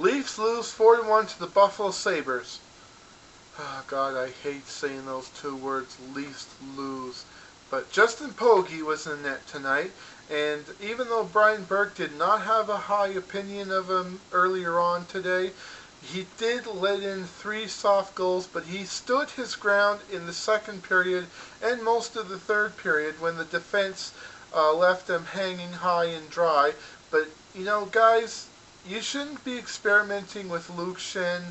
Leafs lose 4-1 to the Buffalo Sabres. Oh, God, I hate saying those two words, Leafs lose. But Justin Poggied was in net tonight, and even though Brian Burke did not have a high opinion of him earlier on today, he did let in 3 soft goals, but he stood his ground in the second period and most of the third period when the defense left him hanging high and dry. But, guys, you shouldn't be experimenting with Luke Shen.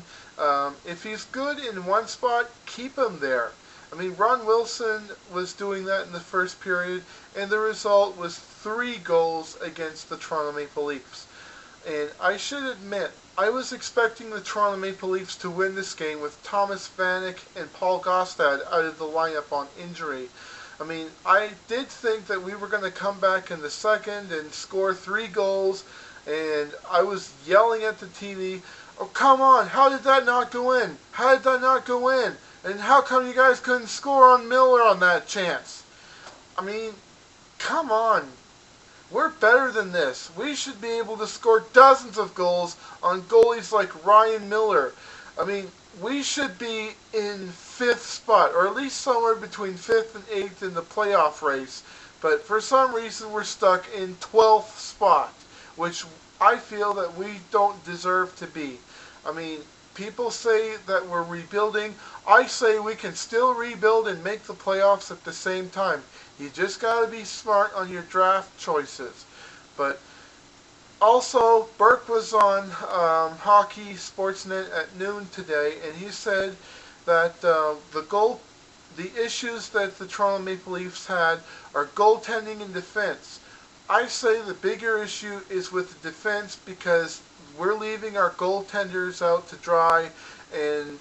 If he's good in one spot, keep him there. I mean, Ron Wilson was doing that in the first period, and the result was 3 goals against the Toronto Maple Leafs. And I should admit, I was expecting the Toronto Maple Leafs to win this game with Thomas Vanek and Paul Gostad out of the lineup on injury. I mean, I did think that we were going to come back in the second and score 3 goals, and I was yelling at the TV, "Oh, come on, how did that not go in? How did that not go in? And how come you guys couldn't score on Miller on that chance?" I mean, come on. We're better than this. We should be able to score dozens of goals on goalies like Ryan Miller. I mean, we should be in 5th spot, or at least somewhere between 5th and 8th in the playoff race. But for some reason, we're stuck in 12th spot, which I feel that we don't deserve to be. I mean, people say that we're rebuilding. I say we can still rebuild and make the playoffs at the same time. You just got to be smart on your draft choices. But also, Burke was on Hockey Sportsnet at noon today, and he said that the issues that the Toronto Maple Leafs had are goaltending and defense. I say the bigger issue is with the defense because we're leaving our goaltenders out to dry, and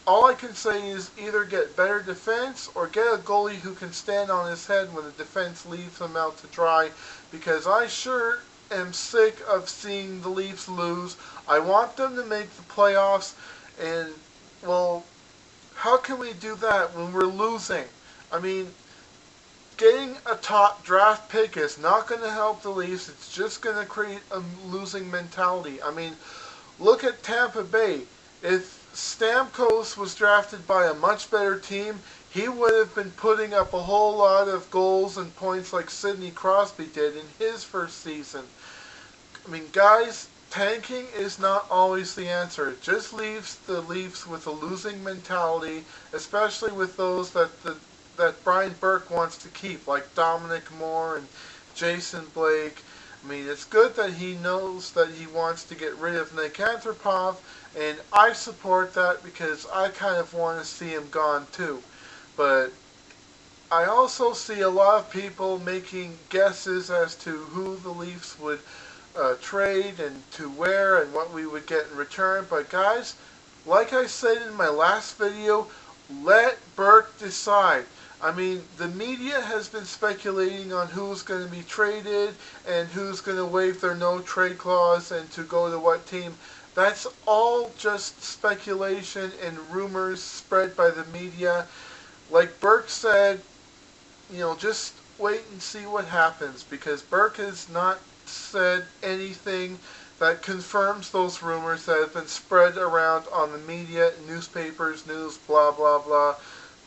all I can say is either get better defense or get a goalie who can stand on his head when the defense leaves him out to dry, because I sure am sick of seeing the Leafs lose. I want them to make the playoffs, and, well, how can we do that when we're losing? I mean, getting a top draft pick is not going to help the Leafs. It's just going to create a losing mentality. I mean, look at Tampa Bay. If Stamkos was drafted by a much better team, he would have been putting up a whole lot of goals and points like Sidney Crosby did in his first season. I mean, guys, tanking is not always the answer. It just leaves the Leafs with a losing mentality, especially with those that Brian Burke wants to keep, like Dominic Moore and Jason Blake. I mean, it's good that he knows that he wants to get rid of Nick Anthropov, and I support that because I kind of want to see him gone too. But I also see a lot of people making guesses as to who the Leafs would trade and to where and what we would get in return. But guys, like I said in my last video, let Burke decide. I mean, the media has been speculating on who's going to be traded and who's going to waive their no-trade clause and to go to what team. That's all just speculation and rumors spread by the media. Like Burke said, just wait and see what happens, because Burke has not said anything that confirms those rumors that have been spread around on the media, newspapers, news, blah, blah, blah.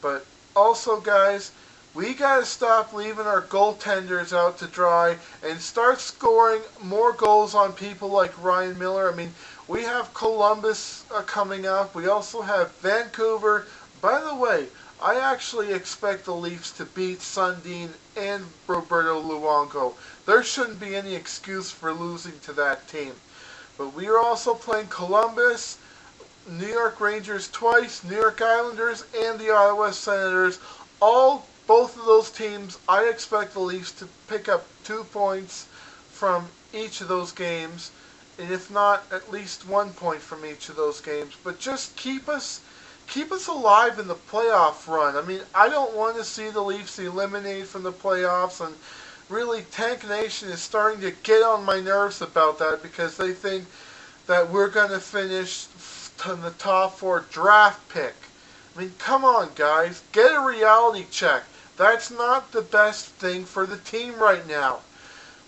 But also, guys, we got to stop leaving our goaltenders out to dry and start scoring more goals on people like Ryan Miller. I mean, we have Columbus coming up. We also have Vancouver. By the way, I actually expect the Leafs to beat Sundin and Roberto Luongo. There shouldn't be any excuse for losing to that team. But we are also playing Columbus, New York Rangers twice, New York Islanders, and the Ottawa Senators. Both of those teams, I expect the Leafs to pick up 2 points from each of those games, and if not, at least 1 point from each of those games. But just keep us alive in the playoff run. I mean, I don't want to see the Leafs eliminated from the playoffs, and really, Tank Nation is starting to get on my nerves about that because they think that we're going to finish in the top 4 draft pick. I mean, come on, guys. Get a reality check. That's not the best thing for the team right now.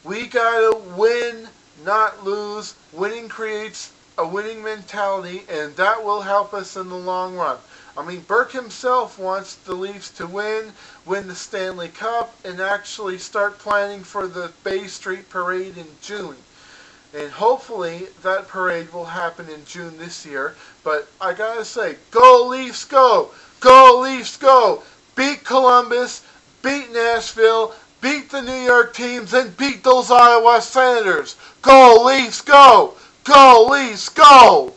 We got to win, not lose. Winning creates a winning mentality, and that will help us in the long run. I mean, Burke himself wants the Leafs to win the Stanley Cup, and actually start planning for the Bay Street Parade in June. And hopefully that parade will happen in June this year. But I gotta say, go Leafs, go! Go Leafs, go! Beat Columbus, beat Nashville, beat the New York teams, and beat those Iowa Senators. Go Leafs, go! Go Leafs, go!